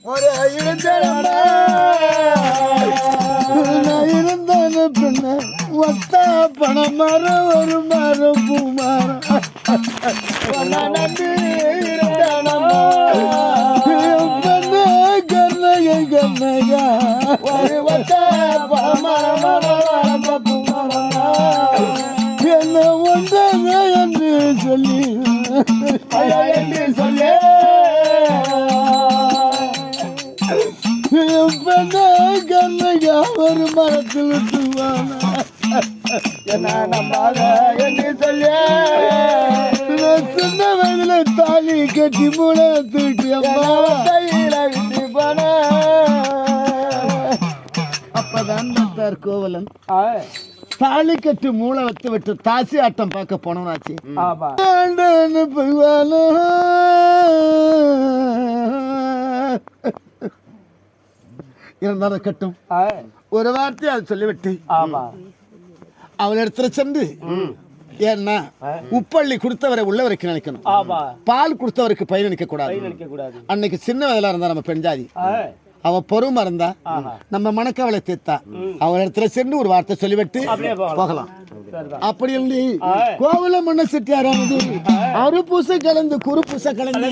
ஒரு இருந்தான பின்ன ஒத்தா பணம் மரம் ஒரு மரம் பூ மரம் நம்பி இருந்தானம்மா கர்ணகை கர்ணகா ஒரு ஒத்தா பணம் மரம் பூ மரம் என்ன ஒன்றாக என்று சொல்லி சொல்லி கண்ணகா ஒரு மரத்தில் என்ன நம்பாத என்று சொல்லி சின்ன வயதுல தாலி கட்டி மூளை தூக்கி அம்மா கையில விட்டு போன அப்பதான் கோவலன் தாலி கட்டி மூளை வச்சு விட்டு தாசி ஆட்டம் பார்க்க போனோம்னாச்சு இருந்தாலும் கட்டும் ஒரு வார்த்தை அது சொல்லிவிட்டு அவள் இடத்துல சென்று ஏன்னா உப்பள்ளி கொடுத்தவரை உள்ளவருக்கு நினைக்கணும் பால் கொடுத்தவருக்கு பயிர் நினைக்க கூடாது அன்னைக்கு சின்ன வயதுல இருந்தா நம்ம பெண் ஜாதி அவ பொறுமை இருந்தா நம்ம மனக்கவலை தீர்த்தா அவள் இடத்துல சென்று ஒரு வார்த்தை சொல்லிவிட்டு போகலாம் அப்படி இல்லை கோவில மண்ண செட்டியாரானது அவரு பூசை கலந்து குறு பூசை கலந்து